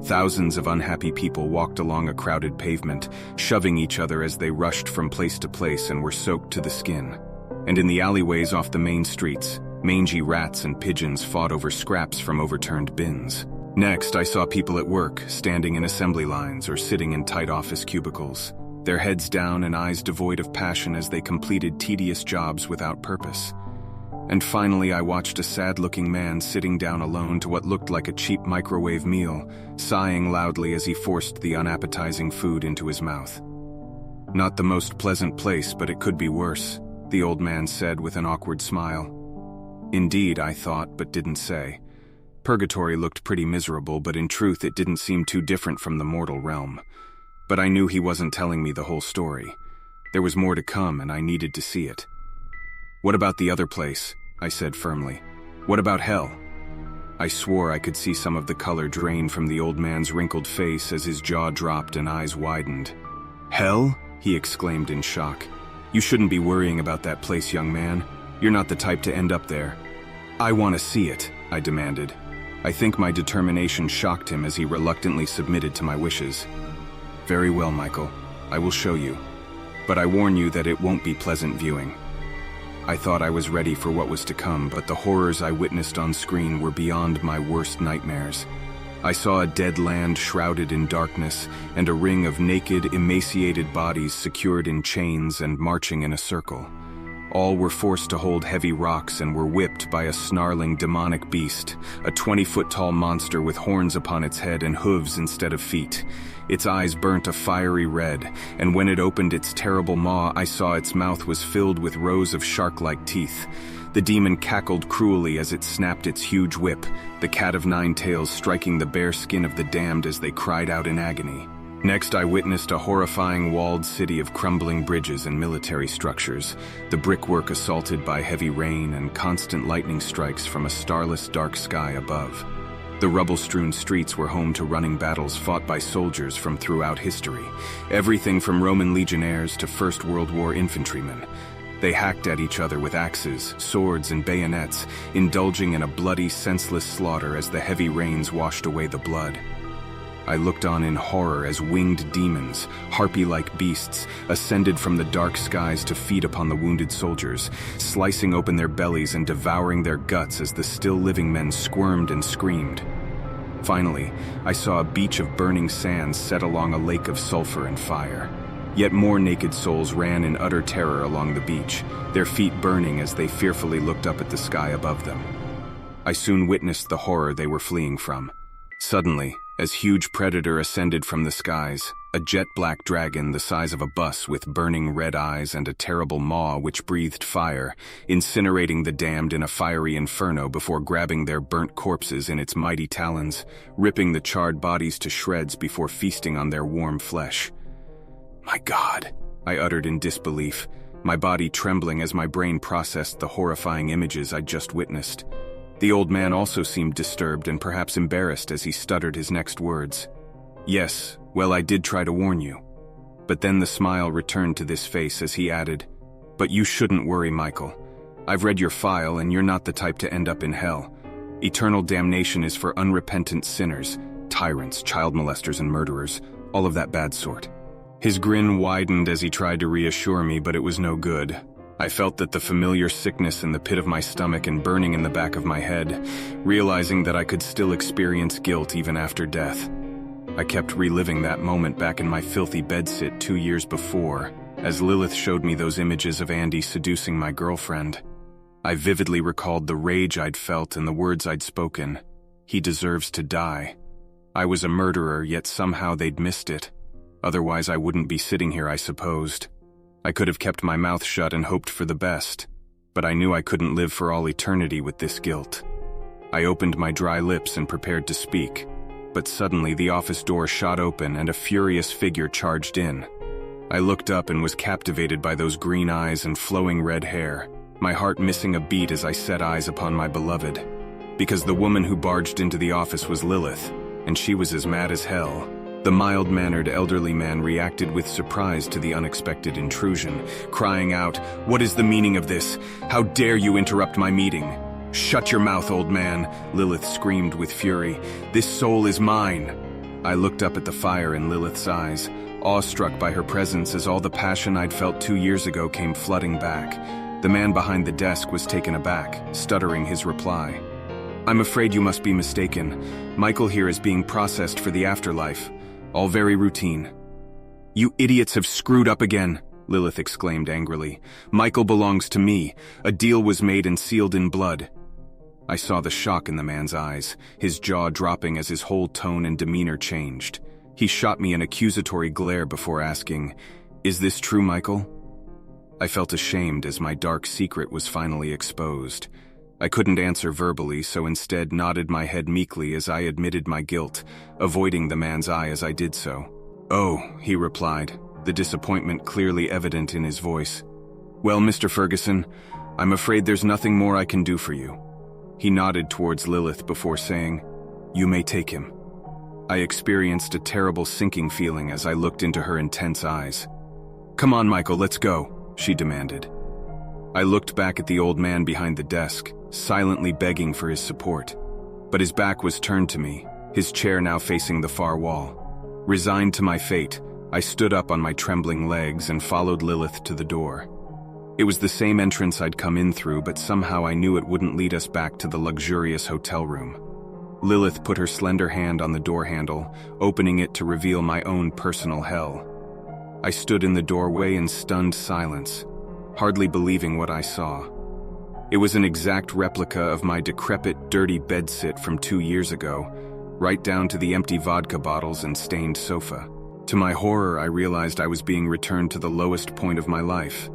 Thousands of unhappy people walked along a crowded pavement, shoving each other as they rushed from place to place and were soaked to the skin. And in the alleyways off the main streets, mangy rats and pigeons fought over scraps from overturned bins. Next, I saw people at work, standing in assembly lines or sitting in tight office cubicles, their heads down and eyes devoid of passion as they completed tedious jobs without purpose. And finally, I watched a sad-looking man sitting down alone to what looked like a cheap microwave meal, sighing loudly as he forced the unappetizing food into his mouth. Not the most pleasant place, but it could be worse, the old man said with an awkward smile. Indeed, I thought, but didn't say. Purgatory looked pretty miserable, but in truth it didn't seem too different from the mortal realm. But I knew he wasn't telling me the whole story. There was more to come, and I needed to see it. What about the other place? I said firmly. What about hell? I swore I could see some of the color drain from the old man's wrinkled face as his jaw dropped and eyes widened. Hell? He exclaimed in shock. You shouldn't be worrying about that place, young man. You're not the type to end up there. I want to see it, I demanded. I think my determination shocked him as he reluctantly submitted to my wishes. Very well, Michael. I will show you. But I warn you that it won't be pleasant viewing. I thought I was ready for what was to come, but the horrors I witnessed on screen were beyond my worst nightmares. I saw a dead land shrouded in darkness and a ring of naked, emaciated bodies secured in chains and marching in a circle. All were forced to hold heavy rocks and were whipped by a snarling demonic beast, a 20-foot-tall monster with horns upon its head and hooves instead of feet. Its eyes burnt a fiery red, and when it opened its terrible maw, I saw its mouth was filled with rows of shark-like teeth. The demon cackled cruelly as it snapped its huge whip, the cat of nine tails striking the bare skin of the damned as they cried out in agony. Next, I witnessed a horrifying walled city of crumbling bridges and military structures, the brickwork assaulted by heavy rain and constant lightning strikes from a starless dark sky above. The rubble-strewn streets were home to running battles fought by soldiers from throughout history, everything from Roman legionnaires to First World War infantrymen. They hacked at each other with axes, swords, and bayonets, indulging in a bloody, senseless slaughter as the heavy rains washed away the blood. I looked on in horror as winged demons, harpy-like beasts, ascended from the dark skies to feed upon the wounded soldiers, slicing open their bellies and devouring their guts as the still-living men squirmed and screamed. Finally, I saw a beach of burning sands set along a lake of sulfur and fire. Yet more naked souls ran in utter terror along the beach, their feet burning as they fearfully looked up at the sky above them. I soon witnessed the horror they were fleeing from. Suddenly, as huge predator ascended from the skies, a jet-black dragon the size of a bus with burning red eyes and a terrible maw which breathed fire, incinerating the damned in a fiery inferno before grabbing their burnt corpses in its mighty talons, ripping the charred bodies to shreds before feasting on their warm flesh. "My God," I uttered in disbelief, my body trembling as my brain processed the horrifying images I'd just witnessed. The old man also seemed disturbed and perhaps embarrassed as he stuttered his next words. "Yes, well, I did try to warn you." But then the smile returned to this face as he added, "But you shouldn't worry, Michael. I've read your file and you're not the type to end up in hell. Eternal damnation is for unrepentant sinners, tyrants, child molesters, and murderers, all of that bad sort." His grin widened as he tried to reassure me, but it was no good. I felt that the familiar sickness in the pit of my stomach and burning in the back of my head, realizing that I could still experience guilt even after death. I kept reliving that moment back in my filthy bedsit 2 years before, as Lilith showed me those images of Andy seducing my girlfriend. I vividly recalled the rage I'd felt and the words I'd spoken. He deserves to die. I was a murderer, yet somehow they'd missed it. Otherwise I wouldn't be sitting here, I supposed. I could have kept my mouth shut and hoped for the best, but I knew I couldn't live for all eternity with this guilt. I opened my dry lips and prepared to speak, but suddenly the office door shot open and a furious figure charged in. I looked up and was captivated by those green eyes and flowing red hair, my heart missing a beat as I set eyes upon my beloved. Because the woman who barged into the office was Lilith, and she was as mad as hell. The mild-mannered elderly man reacted with surprise to the unexpected intrusion, crying out, "What is the meaning of this? How dare you interrupt my meeting?" "Shut your mouth, old man," Lilith screamed with fury. "This soul is mine." I looked up at the fire in Lilith's eyes, awestruck by her presence as all the passion I'd felt 2 years ago came flooding back. The man behind the desk was taken aback, stuttering his reply. "I'm afraid you must be mistaken. Michael here is being processed for the afterlife. All very routine." "You idiots have screwed up again," Lilith exclaimed angrily. "Michael belongs to me. A deal was made and sealed in blood." I saw the shock in the man's eyes, his jaw dropping as his whole tone and demeanor changed. He shot me an accusatory glare before asking, "Is this true, Michael?" I felt ashamed as my dark secret was finally exposed. I couldn't answer verbally, so instead nodded my head meekly as I admitted my guilt, avoiding the man's eye as I did so. "Oh," he replied, the disappointment clearly evident in his voice. "Well, Mr. Ferguson, I'm afraid there's nothing more I can do for you." He nodded towards Lilith before saying, "You may take him." I experienced a terrible sinking feeling as I looked into her intense eyes. "Come on, Michael, let's go," she demanded. I looked back at the old man behind the desk, silently begging for his support. But his back was turned to me, his chair now facing the far wall. Resigned to my fate, I stood up on my trembling legs and followed Lilith to the door. It was the same entrance I'd come in through, but somehow I knew it wouldn't lead us back to the luxurious hotel room. Lilith put her slender hand on the door handle, opening it to reveal my own personal hell. I stood in the doorway in stunned silence, hardly believing what I saw. It was an exact replica of my decrepit, dirty bedsit from 2 years ago, right down to the empty vodka bottles and stained sofa. To my horror, I realized I was being returned to the lowest point of my life.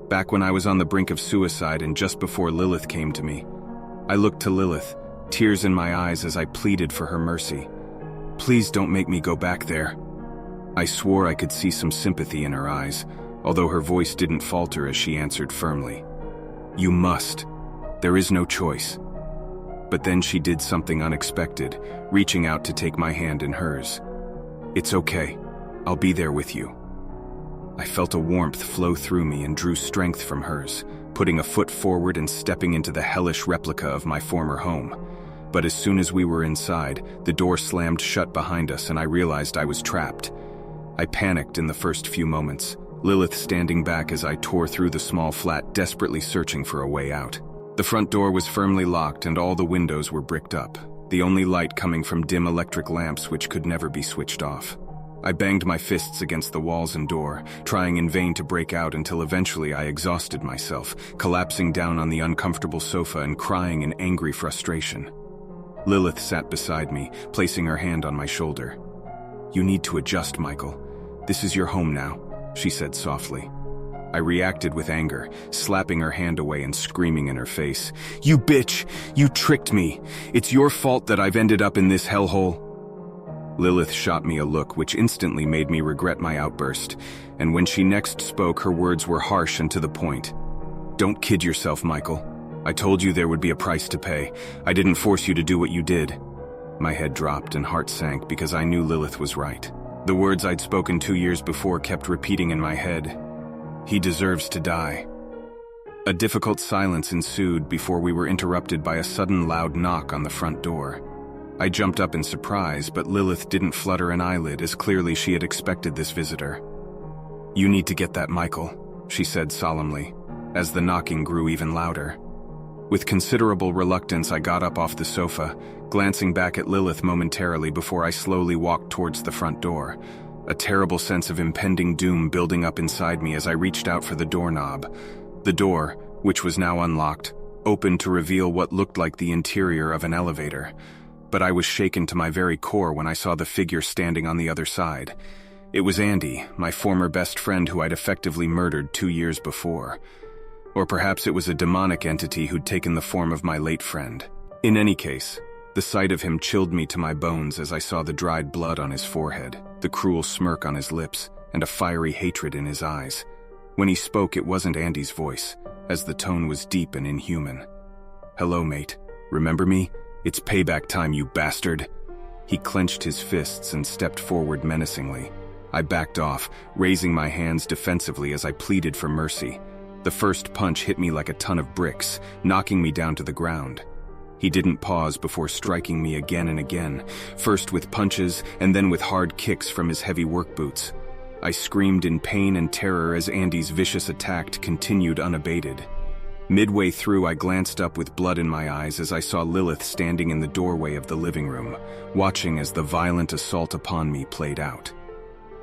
Back when I was on the brink of suicide and just before Lilith came to me. I looked to Lilith, tears in my eyes as I pleaded for her mercy. "Please don't make me go back there." I swore I could see some sympathy in her eyes, although her voice didn't falter as she answered firmly. "You must. There is no choice." But then she did something unexpected, reaching out to take my hand in hers. "It's okay. I'll be there with you." I felt a warmth flow through me and drew strength from hers, putting a foot forward and stepping into the hellish replica of my former home. But as soon as we were inside, the door slammed shut behind us and I realized I was trapped. I panicked in the first few moments, Lilith standing back as I tore through the small flat, desperately searching for a way out. The front door was firmly locked and all the windows were bricked up, the only light coming from dim electric lamps which could never be switched off. I banged my fists against the walls and door, trying in vain to break out until eventually I exhausted myself, collapsing down on the uncomfortable sofa and crying in angry frustration. Lilith sat beside me, placing her hand on my shoulder. "You need to adjust, Michael. This is your home now," she said softly. I reacted with anger, slapping her hand away and screaming in her face. "You bitch! You tricked me! It's your fault that I've ended up in this hellhole." Lilith shot me a look which instantly made me regret my outburst, and when she next spoke, her words were harsh and to the point. "Don't kid yourself, Michael. I told you there would be a price to pay. I didn't force you to do what you did." My head dropped and heart sank because I knew Lilith was right. The words I'd spoken 2 years before kept repeating in my head. He deserves to die. A difficult silence ensued before we were interrupted by a sudden loud knock on the front door. I jumped up in surprise, but Lilith didn't flutter an eyelid, as clearly she had expected this visitor. "You need to get that, Michael," she said solemnly, as the knocking grew even louder. With considerable reluctance, I got up off the sofa, glancing back at Lilith momentarily before I slowly walked towards the front door, a terrible sense of impending doom building up inside me as I reached out for the doorknob. The door, which was now unlocked, opened to reveal what looked like the interior of an elevator, but I was shaken to my very core when I saw the figure standing on the other side. It was Andy, my former best friend who I'd effectively murdered 2 years before. Or perhaps it was a demonic entity who'd taken the form of my late friend. In any case, the sight of him chilled me to my bones as I saw the dried blood on his forehead, the cruel smirk on his lips, and a fiery hatred in his eyes. When he spoke, it wasn't Andy's voice, as the tone was deep and inhuman. "Hello, mate. Remember me? It's payback time, you bastard." He clenched his fists and stepped forward menacingly. I backed off, raising my hands defensively as I pleaded for mercy. The first punch hit me like a ton of bricks, knocking me down to the ground. He didn't pause before striking me again and again, first with punches and then with hard kicks from his heavy work boots. I screamed in pain and terror as Andy's vicious attack continued unabated. Midway through, I glanced up with blood in my eyes as I saw Lilith standing in the doorway of the living room, watching as the violent assault upon me played out.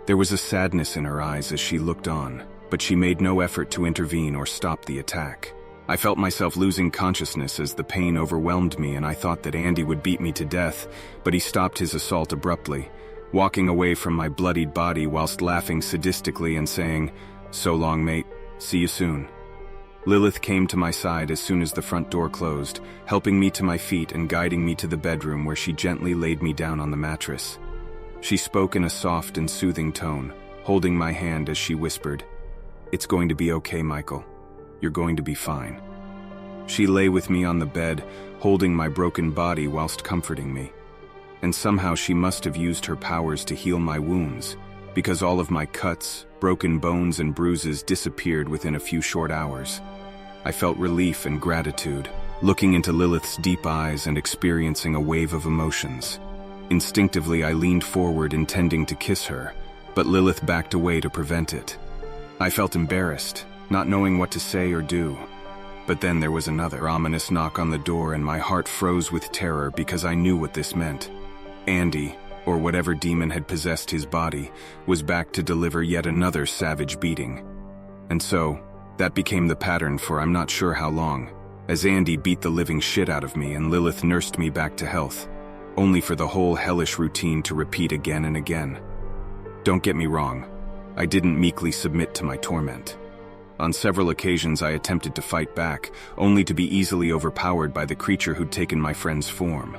There was a sadness in her eyes as she looked on, but she made no effort to intervene or stop the attack. I felt myself losing consciousness as the pain overwhelmed me, and I thought that Andy would beat me to death, but he stopped his assault abruptly, walking away from my bloodied body whilst laughing sadistically and saying, "So long, mate. See you soon." Lilith came to my side as soon as the front door closed, helping me to my feet and guiding me to the bedroom where she gently laid me down on the mattress. She spoke in a soft and soothing tone, holding my hand as she whispered, "It's going to be okay, Michael. You're going to be fine." She lay with me on the bed, holding my broken body whilst comforting me. And somehow she must have used her powers to heal my wounds, because all of my cuts, broken bones and bruises disappeared within a few short hours. I felt relief and gratitude, looking into Lilith's deep eyes and experiencing a wave of emotions. Instinctively, I leaned forward intending to kiss her, but Lilith backed away to prevent it. I felt embarrassed, not knowing what to say or do. But then there was another ominous knock on the door and my heart froze with terror because I knew what this meant. Andy, or whatever demon had possessed his body, was back to deliver yet another savage beating. And so, that became the pattern for I'm not sure how long, as Andy beat the living shit out of me and Lilith nursed me back to health, only for the whole hellish routine to repeat again and again. Don't get me wrong, I didn't meekly submit to my torment. On several occasions I attempted to fight back, only to be easily overpowered by the creature who'd taken my friend's form.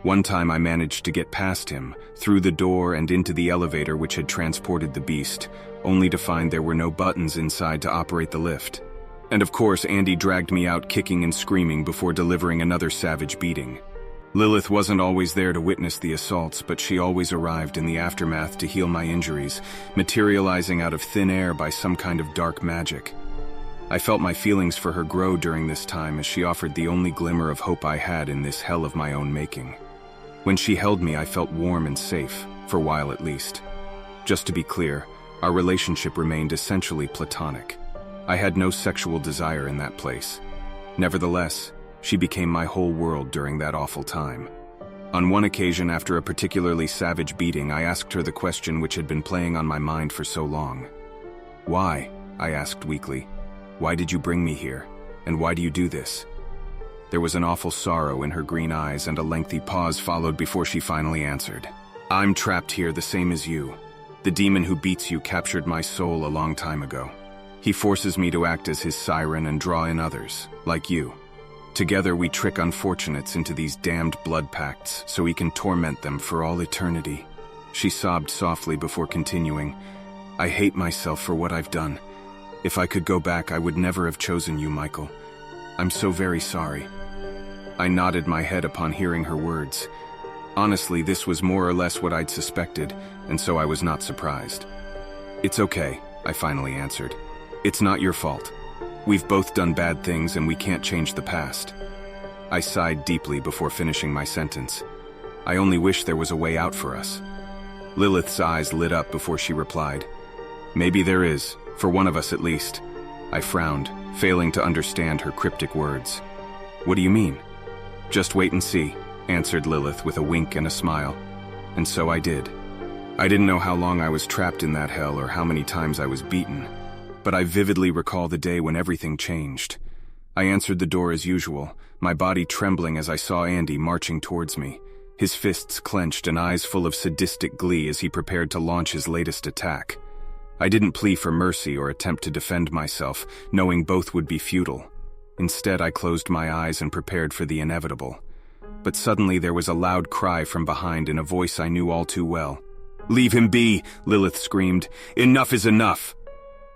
One time I managed to get past him, through the door and into the elevator which had transported the beast, only to find there were no buttons inside to operate the lift. And of course, Andy dragged me out kicking and screaming before delivering another savage beating. Lilith wasn't always there to witness the assaults, but she always arrived in the aftermath to heal my injuries, materializing out of thin air by some kind of dark magic. I felt my feelings for her grow during this time as she offered the only glimmer of hope I had in this hell of my own making. When she held me, I felt warm and safe, for a while at least. Just to be clear, our relationship remained essentially platonic. I had no sexual desire in that place. Nevertheless, she became my whole world during that awful time. On one occasion, after a particularly savage beating, I asked her the question which had been playing on my mind for so long. "Why?" I asked weakly. "Why did you bring me here? And why do you do this?" There was an awful sorrow in her green eyes, and a lengthy pause followed before she finally answered. "I'm trapped here the same as you. The demon who beats you captured my soul a long time ago. He forces me to act as his siren and draw in others, like you. Together we trick unfortunates into these damned blood pacts so we can torment them for all eternity." She sobbed softly before continuing, "I hate myself for what I've done. If I could go back, I would never have chosen you, Michael. I'm so very sorry." I nodded my head upon hearing her words. Honestly, this was more or less what I'd suspected, and so I was not surprised. "It's okay," I finally answered. "It's not your fault. We've both done bad things and we can't change the past." I sighed deeply before finishing my sentence. I only wish there was a way out for us. Lilith's eyes lit up before she replied, "Maybe there is, for one of us at least." I frowned, failing to understand her cryptic words. "What do you mean?" "Just wait and see," answered Lilith with a wink and a smile. And so I did. I didn't know how long I was trapped in that hell or how many times I was beaten, but I vividly recall the day when everything changed. I answered the door as usual, my body trembling as I saw Andy marching towards me, his fists clenched and eyes full of sadistic glee as he prepared to launch his latest attack. I didn't plead for mercy or attempt to defend myself, knowing both would be futile. Instead, I closed my eyes and prepared for the inevitable. But suddenly there was a loud cry from behind in a voice I knew all too well. "Leave him be!" Lilith screamed. "Enough is enough!"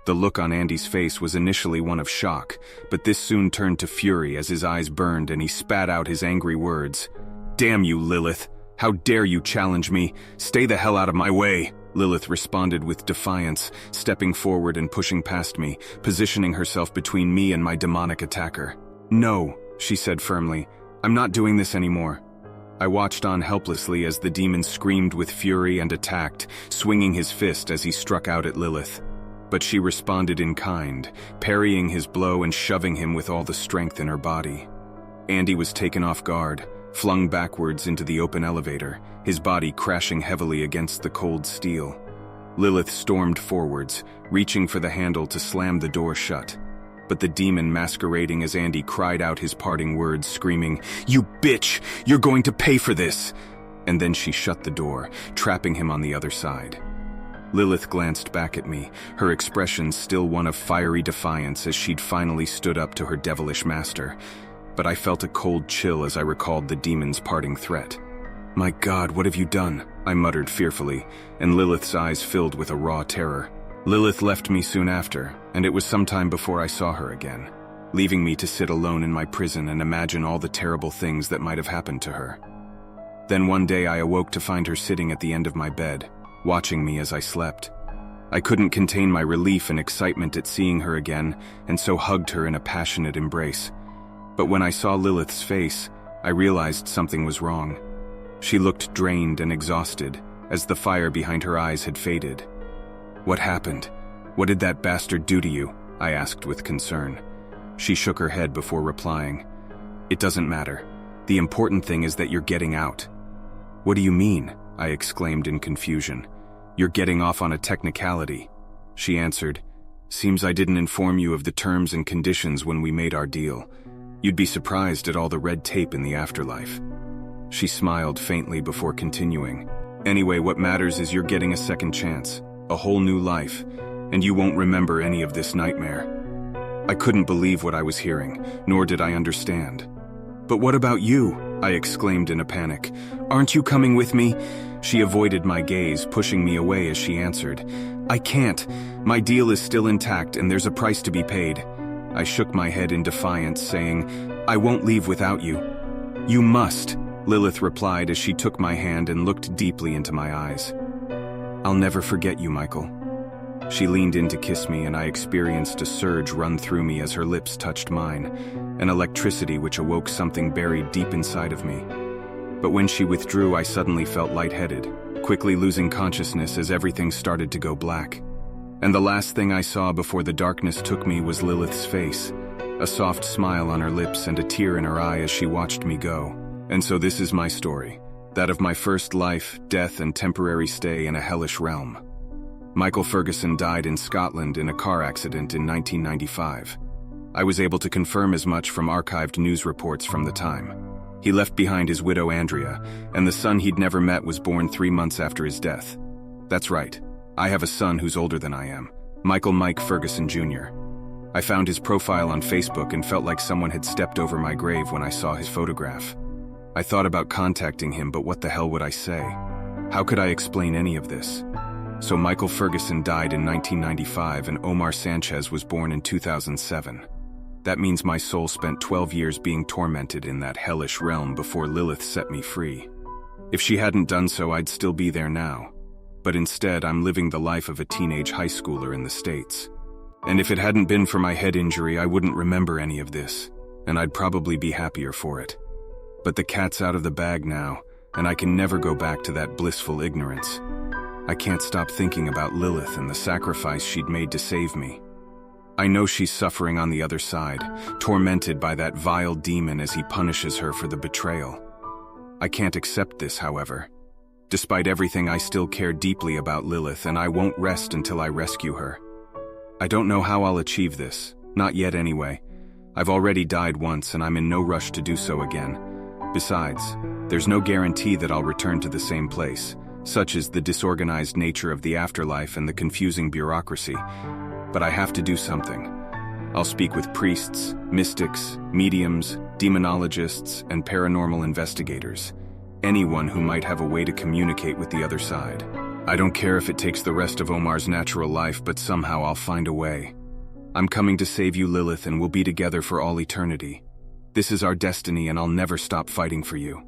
The look on Andy's face was initially one of shock, but this soon turned to fury as his eyes burned and he spat out his angry words. "Damn you, Lilith! How dare you challenge me? Stay the hell out of my way!" Lilith responded with defiance, stepping forward and pushing past me, positioning herself between me and my demonic attacker. "No," she said firmly. "I'm not doing this anymore." I watched on helplessly as the demon screamed with fury and attacked, swinging his fist as he struck out at Lilith. But she responded in kind, parrying his blow and shoving him with all the strength in her body. Andy was taken off guard, flung backwards into the open elevator, his body crashing heavily against the cold steel. Lilith stormed forwards, reaching for the handle to slam the door shut. But the demon masquerading as Andy cried out his parting words, screaming, "You bitch! You're going to pay for this!" And then she shut the door, trapping him on the other side. Lilith glanced back at me, her expression still one of fiery defiance as she'd finally stood up to her devilish master. But I felt a cold chill as I recalled the demon's parting threat. "My God, what have you done?" I muttered fearfully, and Lilith's eyes filled with a raw terror. Lilith left me soon after, and it was some time before I saw her again, leaving me to sit alone in my prison and imagine all the terrible things that might have happened to her. Then one day I awoke to find her sitting at the end of my bed, watching me as I slept. I couldn't contain my relief and excitement at seeing her again, and so hugged her in a passionate embrace. But when I saw Lilith's face, I realized something was wrong. She looked drained and exhausted, as the fire behind her eyes had faded. "What happened? What did that bastard do to you?" I asked with concern. She shook her head before replying, "It doesn't matter. The important thing is that you're getting out." "What do you mean?" I exclaimed in confusion. "You're getting off on a technicality." She answered, "Seems I didn't inform you of the terms and conditions when we made our deal. You'd be surprised at all the red tape in the afterlife." She smiled faintly before continuing, "Anyway, what matters is you're getting a second chance, a whole new life, and you won't remember any of this nightmare." I couldn't believe what I was hearing, nor did I understand. "But what about you?" I exclaimed in a panic. "Aren't you coming with me?" She avoided my gaze, pushing me away as she answered, "I can't. My deal is still intact and there's a price to be paid." I shook my head in defiance, saying, "I won't leave without you." "You must." Lilith replied as she took my hand and looked deeply into my eyes. "I'll never forget you, Michael." She leaned in to kiss me, and I experienced a surge run through me as her lips touched mine, an electricity which awoke something buried deep inside of me. But when she withdrew, I suddenly felt lightheaded, quickly losing consciousness as everything started to go black. And the last thing I saw before the darkness took me was Lilith's face, a soft smile on her lips and a tear in her eye as she watched me go. And so this is my story, that of my first life, death, and temporary stay in a hellish realm. Michael Ferguson died in Scotland in a car accident in 1995. I was able to confirm as much from archived news reports from the time. He left behind his widow Andrea, and the son he'd never met was born 3 months after his death. That's right, I have a son who's older than I am, Michael Mike Ferguson Jr. I found his profile on Facebook and felt like someone had stepped over my grave when I saw his photograph. I thought about contacting him, but what the hell would I say? How could I explain any of this? So Michael Ferguson died in 1995 and Omar Sanchez was born in 2007. That means my soul spent 12 years being tormented in that hellish realm before Lilith set me free. If she hadn't done so, I'd still be there now. But instead, I'm living the life of a teenage high schooler in the States. And if it hadn't been for my head injury, I wouldn't remember any of this, and I'd probably be happier for it. But the cat's out of the bag now, and I can never go back to that blissful ignorance. I can't stop thinking about Lilith and the sacrifice she'd made to save me. I know she's suffering on the other side, tormented by that vile demon as he punishes her for the betrayal. I can't accept this, however. Despite everything, I still care deeply about Lilith, and I won't rest until I rescue her. I don't know how I'll achieve this, not yet anyway. I've already died once, and I'm in no rush to do so again. Besides, there's no guarantee that I'll return to the same place. Such is the disorganized nature of the afterlife and the confusing bureaucracy. But I have to do something. I'll speak with priests, mystics, mediums, demonologists, and paranormal investigators. Anyone who might have a way to communicate with the other side. I don't care if it takes the rest of Omar's natural life, but somehow I'll find a way. I'm coming to save you, Lilith, and we'll be together for all eternity. This is our destiny, and I'll never stop fighting for you.